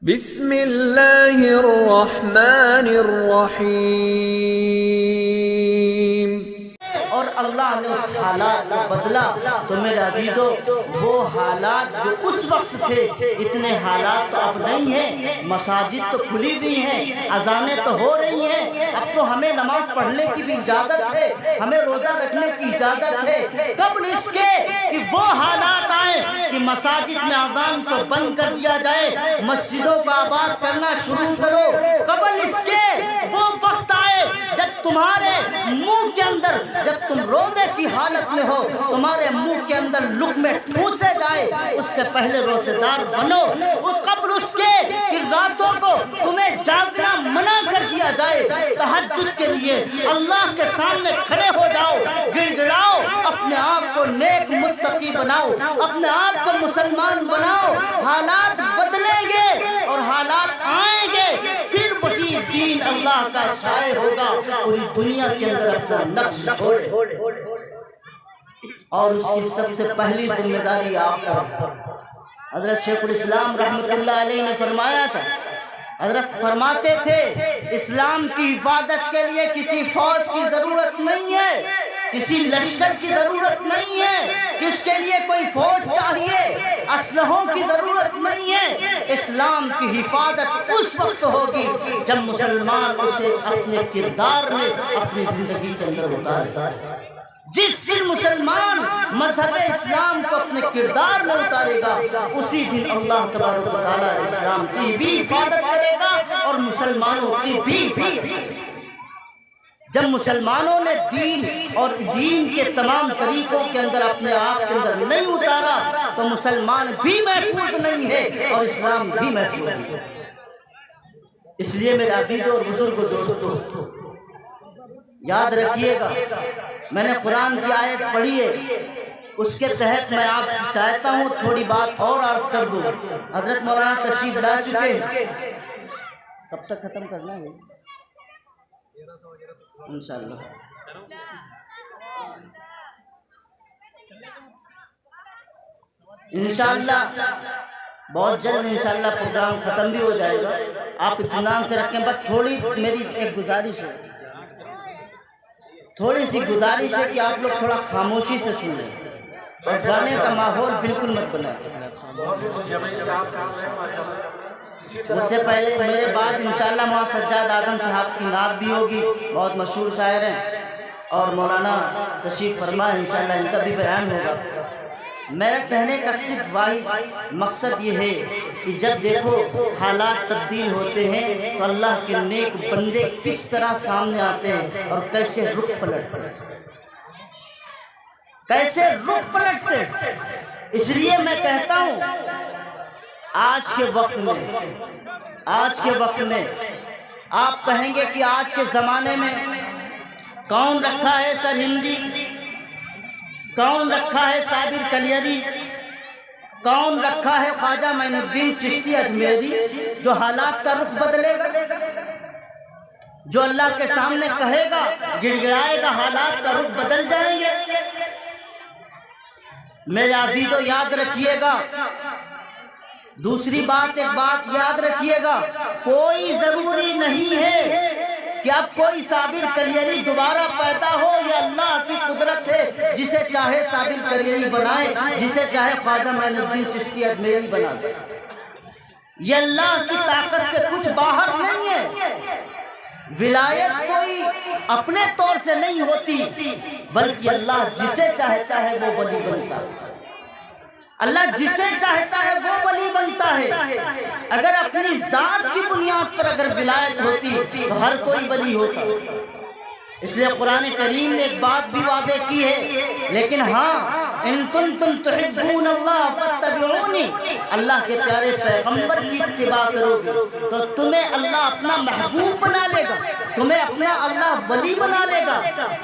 بسم اللہ الرحمن الرحیم۔ اور اللہ نے اس حالات کو بدلا تو میرے عزیزو وہ حالات جو اس وقت تھے اتنے حالات تو اب نہیں ہیں۔ مساجد تو کھلی بھی ہیں، اذانیں تو ہو رہی ہیں، اب تو ہمیں نماز پڑھنے کی بھی اجازت ہے، ہمیں روزہ رکھنے کی اجازت ہے۔ قبل اس کے کہ وہ حالات آئیں کہ مساجد میں اذان کو بند کر دیا جائے، مسجدوں کو آباد کرنا شروع کرو، قبل اس کے وہ وقت آئے جب تمہارے منہ کے اندر، جب تم روزے کی حالت میں ہو، تمہارے منہ کے اندر لقمے ٹھوسے جائے، اس سے پہلے روزے دار بنو۔ وہ قبل اس کے کہ راتوں کو تمہیں جاگنا منع کر دیا جائے، تہجد کے لیے اللہ کے سامنے کھڑے ہو جاؤ، گڑ گڑاؤ، اپنے آپ کو نیک متقی بناؤ، اپنے آپ کو مسلمان بناؤ۔ حالات بدلیں گے اور حالات آئیں گے، پھر وہی دین اللہ کا شائع ہوگا، پوری دنیا کے اندر اپنا نقش چھوڑے۔ اور اس کی سب سے پہلی ذمہ داری آپ پر۔ حضرت شیخ الاسلام رحمۃ اللہ علیہ نے فرمایا تھا، حضرت فرماتے تھے اسلام کی حفاظت کے لیے کسی فوج کی ضرورت نہیں ہے، کسی لشکر کی ضرورت نہیں ہے، کس کے لیے کوئی فوج چاہیے، اسلحوں کی ضرورت نہیں ہے۔ اسلام کی حفاظت اس وقت ہوگی جب مسلمان اسے اپنے کردار میں، اپنی زندگی کے اندر اتارے۔ جس دن مسلمان مذہب اسلام کو اپنے کردار میں اتارے گا، اسی دن اللہ تبارک و تعالیٰ اسلام کی بھی حفاظت کرے گا اور مسلمانوں کی بھی حفاظت کرے گا۔ جب مسلمانوں نے دین اور دین کے تمام طریقوں کے اندر اپنے آپ کے اندر نہیں اتارا تو مسلمان بھی محفوظ نہیں ہے اور اسلام بھی محفوظ نہیں ہے۔ اس لیے میرے عزیزوں اور بزرگوں دوستوں، یاد رکھیے گا، میں نے قرآن کی آیت پڑھی ہے، اس کے تحت میں آپ سے چاہتا ہوں تھوڑی بات اور عرض کر دوں۔ حضرت مولانا تشریف لا چکے ہیں، کب تک ختم کرنا ہے انشاءاللہ؟ انشاءاللہ بہت جلد انشاءاللہ پروگرام ختم بھی ہو جائے گا، آپ اطمینان سے رکھیں۔ بس تھوڑی میری ایک گزارش ہے، تھوڑی سی گزارش ہے کہ آپ لوگ تھوڑا خاموشی سے سن لیں اور جانے کا ماحول بالکل مت بنائیں۔ اس سے پہلے میرے بعد انشاءاللہ مولانا سجاد اعظم صاحب کی نعت بھی ہوگی، بہت مشہور شاعر ہیں، اور مولانا تشریف فرما انشاءاللہ ان کا بھی بیان ہوگا۔ میرا کہنے کا صرف واحد مقصد یہ ہے کہ جب دیکھو حالات تبدیل ہوتے ہیں تو اللہ کے نیک بندے کس طرح سامنے آتے ہیں اور کیسے رخ پلٹتے ہیں، کیسے رخ پلٹتے ہیں۔ اس لیے میں کہتا ہوں آج کے وقت میں آپ کہیں گے کہ آج کے زمانے میں کون رکھا ہے سرہندی، کون رکھا ہے صابر کلیری، کون رکھا ہے خواجہ معین الدین چشتی اجمیری، جو حالات کا رخ بدلے گا، جو اللہ کے سامنے کہے گا، گڑ گڑائے گا، حالات کا رخ بدل جائیں گے۔ میرے عزیزو یاد رکھیے گا، دوسری بات، ایک بات یاد رکھیے گا، کوئی ضروری نہیں ہے کہ اب کوئی صابر کلیری دوبارہ پیدا ہو، یہ اللہ کی قدرت ہے، جسے چاہے صابر کلیری بنائے، جسے چاہے خواجہ معین الدین چشتی اجمیری بنا دے۔ یہ اللہ کی طاقت سے کچھ باہر نہیں ہے۔ ولایت کوئی اپنے طور سے نہیں ہوتی، بلکہ اللہ جسے چاہتا ہے وہ ولی بنتا ہے، اللہ جسے چاہتا ہے وہ ولی بنتا ہے۔ اگر اپنی ذات کی بنیاد پر اگر ولایت ہوتی تو ہر کوئی ولی ہوتا۔ اس لیے قرآن کریم نے ایک بات بھی وعدے کی ہے، لیکن ہاں ان کنتم تحبون اللہ فاتبعونی، اللہ کے پیارے پیغمبر کی اتباع کرو گے تو تمہیں اللہ اپنا محبوب بنا لے گا، تمہیں اپنا اللہ ولی بنا لے گا۔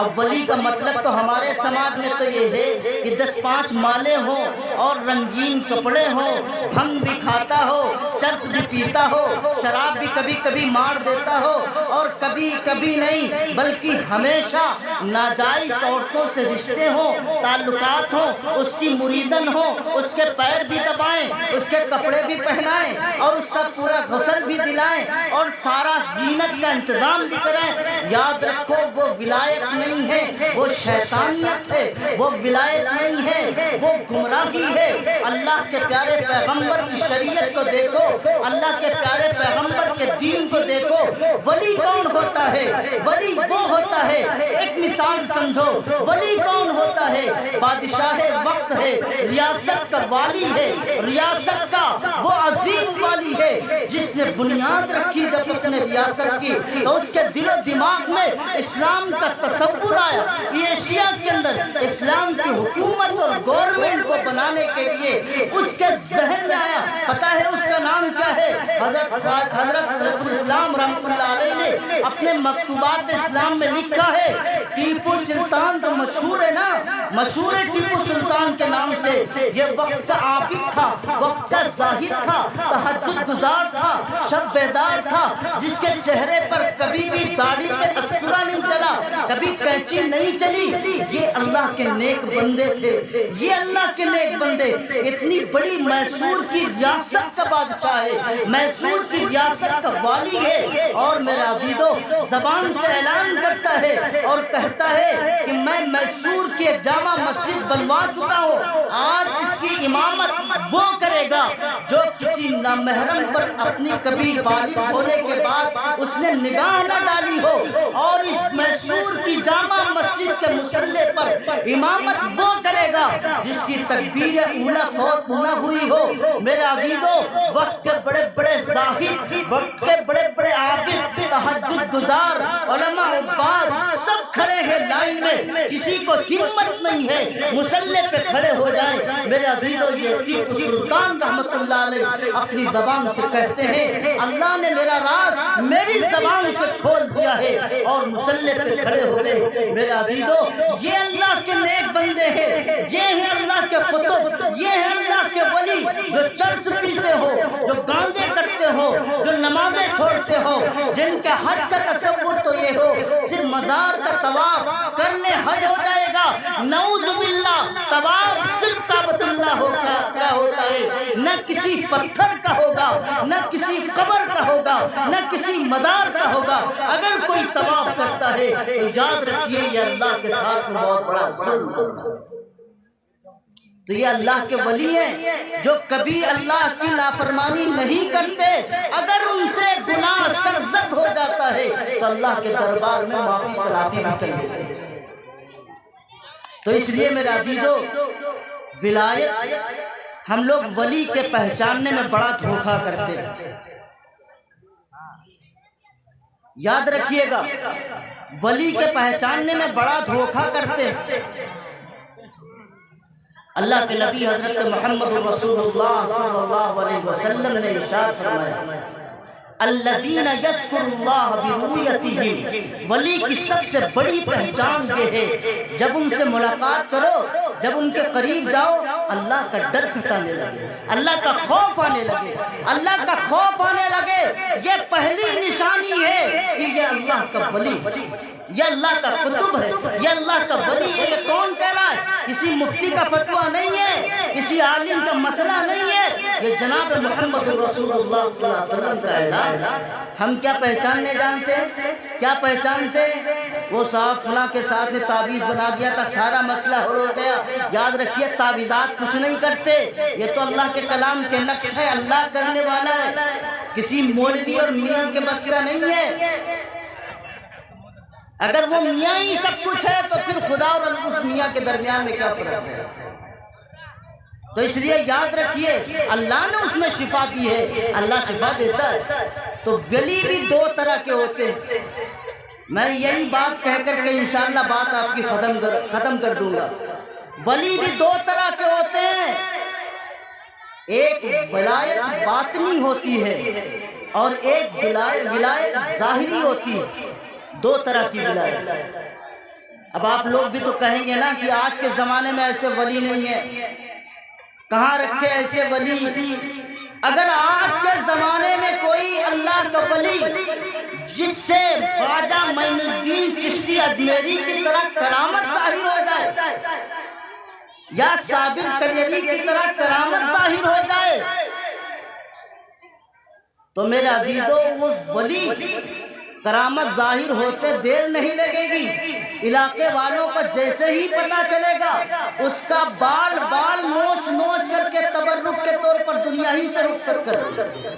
اب ولی کا مطلب تو ہمارے سماج میں تو یہ ہے کہ 10-5 مالے ہوں اور رنگین کپڑے ہوں، بھنگ بھی کھاتا ہو، چرس بھی پیتا ہو، شراب بھی کبھی کبھی مار دیتا ہو، اور کبھی کبھی نہیں بلکہ ہمیشہ ناجائز عورتوں سے رشتے ہوں، تعلقات ہوں، ہوں، اس کی مریدن ہوں، اس کے پیر بھی دبائیں، اس کے کپڑے بھی پہنائیں اور اس کا پورا غسل بھی دلائیں اور سارا زینت کا انتظام بھی کریں، یاد رکھو وہ ولایت نہیں ہے، وہ شیطانیت ہے، وہ ولایت نہیں ہے، وہ گمراہی ہے۔ اللہ کے پیارے پیغمبر کی شریعت کو دیکھو، اللہ کے پیارے پیغمبر کے دین کو دیکھو۔ ولی کون ہوتا ہے؟ ولی وہ ہوتا ہے، ایک مثال سمجھو، ولی کون ہوتا ہے؟ بادشاہ وقت ہے، ریاست کا والی ہے، ریاست کا وہ عظیم والی ہے جس نے بنیاد رکھی جب اپنے ریاست کی تو اس کے دل و دماغ میں اسلام کا تصور آیا، ایشیا کے اندر اسلام کی حکومت اور گورنمنٹ کو بنانے کے لیے اس کے ذہن میں آیا۔ پتہ ہے اس کا نام کیا ہے؟ حضرت اسلام رحمۃ اللہ علیہ نے اپنے مکتوبات اسلام میں لکھا ہے، ٹیپو سلطان تو مشہور ہے نا، مشہور ہے ٹیپو سلطان کے نام سے، یہ وقت کا عابد تھا، وقت کا زاہد تھا، تہجد گزار تھا، شب بیدار تھا، جس کے چہرے پر کبھی بھی داڑھی پہ استورا نہیں چلا، کبھی قینچی نہیں چلی۔ یہ اللہ کے نیک بندے تھے، یہ اللہ کے نیک بندے، اتنی بڑی میسور کی ریاست کا بادشاہ ہے، میسور کی ریاست کا والی ہے، اور میرا عزیزو زبان سے اعلان کرتا ہے اور کہتا ہے کہ میں میسور کی ایک جامع مسجد بنوا چکا ہوں، آج اس کی امامت وہ کرے گا جو کسی نامحرم پر اپنی کبھی بالغ ہونے کے بعد اس نے نگاہ نہ ڈالی ہو، اور اس میسور کی جامع مسجد کے مصلی پر امامت وہ کرے گا جس کی تکبیر اولیٰ فوت نہ ہوئی ہو۔ میرے عزیزو وقت کے بڑے بڑے زاہد، وقت کے بڑے بڑے عابد، تہجد گزار، علماء عباد سب کھڑے ہیں لائن میں، کسی کو ہمت نہیں ہے مصلی پہ کھڑے ہو جائیں۔ میرے عزیزو یہ ٹیپو سلطان رحمت اللہ علیہ اپنی زبان سے کہتے ہیں اللہ نے میرا راز میری زبان سے کھول دیا ہے اور مصلی پہ کھڑے ہو گئے۔ میرے عزیزو یہ اللہ کے نیک بندے ہیں، یہ ہیں اللہ کے قطب، یہ ہیں اللہ کے ولی جو چرس پیتے ہو، جو گاندے کرتے ہو، جو نمازیں چھوڑتے ہو، جن کے حج کا تصور تو یہ ہو صرف مزار کا طواف کر لے حج ہو جائے گا، نعوذ باللہ طواف صرف کعبۃ اللہ کا ہوتا ہے، نہ کسی پتھر کا ہوگا، نہ کسی قبر کا ہوگا، نہ کسی مزار کا ہوگا۔ اگر کوئی طواف کرتا ہے تو یاد رکھیے یہ اللہ کے ساتھ میں بہت بڑا ظلم کرنا ہے۔ تو یہ اللہ کے ولی ہیں جو کبھی اللہ کی نافرمانی نہیں کرتے، اگر ان سے گناہ سرزد ہو جاتا ہے تو اللہ کے دربار میں معافی طلبی بھی کر لیتے ہیں۔ تو اس لیے میرے عزیزو ولایت ہم لوگ ولی کے پہچاننے میں بڑا دھوکہ کرتے ہیں، یاد رکھیے گا ولی کے پہچاننے میں بڑا دھوکہ کرتے ہیں۔ اللہ کے نبی حضرت محمد رسول اللہ صلی اللہ علیہ وسلم نے ارشاد فرمایا الذین یذکر اللہ برؤیتہ، ولی کی سب سے بڑی پہچان یہ ہے جب ان سے ملاقات کرو، جب ان کے قریب جاؤ اللہ کا ڈر ستانے لگے، اللہ کا خوف آنے لگے، اللہ کا خوف آنے لگے۔ یہ پہلی نشانی ہے کہ یہ اللہ کا ولی، یہ اللہ کا قطب ہے، یہ اللہ کا ولی ہے۔ یہ کون کہہ رہا ہے؟ کسی مفتی کا فتویٰ نہیں ہے، کسی عالم کا مسئلہ نہیں ہے، یہ جناب محمد رسول اللہ صلی اللہ علیہ وسلم کا اعلان ہے۔ ہم کیا پہچاننے جانتے ہیں؟ کیا پہچانتے ہیں؟ وہ صاحب فلاں کے ساتھ میں تعویذ بنا دیا تھا، سارا مسئلہ ہو گیا۔ یاد رکھیے تعویذات کچھ نہیں کرتے، یہ تو اللہ کے کلام کے نقش ہے، اللہ کرنے والا ہے، کسی مولوی اور میاں کے بس کا نہیں ہے۔ اگر وہ میاں ہی سب کچھ ہے تو پھر خدا اور اس میاں کے درمیان میں کیا فرق ہے؟ تو اس لیے یاد رکھیے اللہ نے اس میں شفا دی ہے، اللہ شفا دیتا ہے۔ تو ولی بھی دو طرح کے ہوتے ہیں، میں یہی بات کہہ کر کے انشاءاللہ بات آپ کی ختم کر دوں گا۔ ولی بھی دو طرح کے ہوتے ہیں، ایک ولایت باطنی ہوتی ہے اور ایک ولایت ظاہری ہوتی ہے، دو طرح کی ولایت۔ اب آپ لوگ بھی تو کہیں گے نا کہ آج کے زمانے میں ایسے ولی نہیں ہے، کہاں رکھے ایسے ولی؟ اگر آج کے زمانے میں کوئی اللہ کا ولی جس سے خواجہ معین الدین چشتی اجمیری کی طرح کرامت ظاہر ہو جائے، یا صابر کلیری کی طرح کرامت ظاہر ہو جائے تو میرے عزیزو اس ولی کرامت ظاہر ہوتے دیر نہیں لگے گی. علاقے والوں کو جیسے ہی پتا چلے گا اس کا بال نوچ نوچ کر کے تبرک کے طور پر دنیا ہی سے رخصت کر دیں.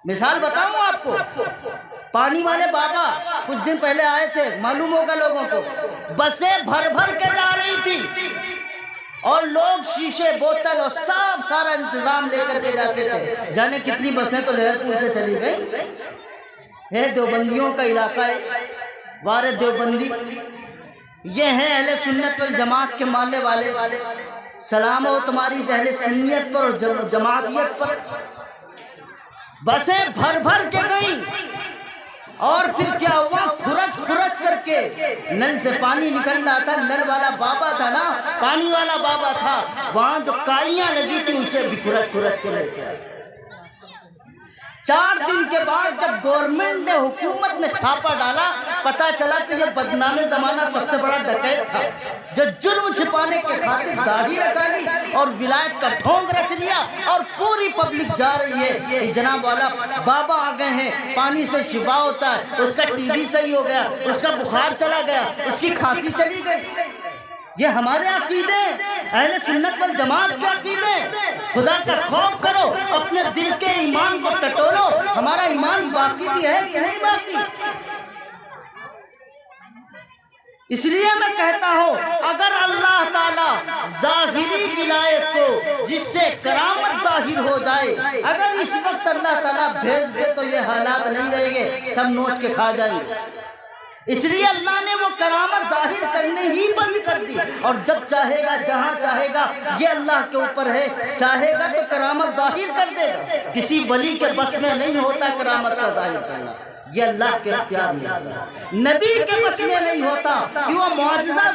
مثال بتاؤں آپ کو, پانی والے بابا کچھ دن پہلے آئے تھے, معلوم ہوگا لوگوں کو, بسیں بھر بھر کے جا رہی تھی اور لوگ شیشے بوتل اور سارا انتظام لے کر کے جاتے تھے. جانے کتنی بسیں تو لہر پور سے چلی گئی. یہ دیوبندیوں کا علاقہ ہے, وارد دیوبندی, یہ ہیں اہل سنت والجماعت کے ماننے والے. سلام ہو تمہاری اہل سنیت پر اور جماعتیت پر. بسیں بھر بھر کے گئیں اور پھر کیا ہوا, کھرچ کر کے نل سے پانی نکل رہا تھا. نل والا بابا تھا نا, پانی والا بابا تھا, وہاں جو کائیاں لگی تھی اسے بھی کھرچ کے لے کے آئے. 4 دن کے بعد جب گورنمنٹ نے, حکومت نے چھاپا ڈالا, پتا چلا کہ یہ بدنام زمانہ سب سے بڑا ڈکیت تھا جو جرم چھپانے کے خاطر داڑھی رکھا لی اور ولایت کا ڈھونگ رچ لیا, اور پوری پبلک جا رہی ہے کہ جناب والا بابا آ گئے ہیں, پانی سے شفا ہوتا ہے, اس کا ٹی بی صحیح ہو گیا, اس کا بخار چلا گیا, اس کی کھانسی چلی گئی. یہ ہمارے عقیدے, اہل سنت والجماعت کے عقیدے. خدا کا خوف کرو, اپنے دل کے ایمان کو ٹٹولو, ہمارا ایمان باقی بھی ہے کہ نہیں باقی. اس لیے میں کہتا ہوں, اگر اللہ تعالیٰ ظاہری ولایت کو جس سے کرامت ظاہر ہو جائے, اگر اس وقت اللہ تعالیٰ بھیج دے تو یہ حالات نہیں رہیں گے, سب نوچ کے کھا جائیں گے. اس لیے اللہ نے وہ کرامت ظاہر کرنے ہی بند کر دی, اور جب چاہے گا جہاں چاہے گا, یہ اللہ کے اوپر ہے, چاہے گا تو کرامت ظاہر کر دے گا. کسی ولی کے بس میں نہیں ہوتا کرامت کا ظاہر کرنا, یہ اللہ کے اختیار میں ہوتا ہے. نبی کے بس میں نہیں ہوتا کہ وہ معجزہ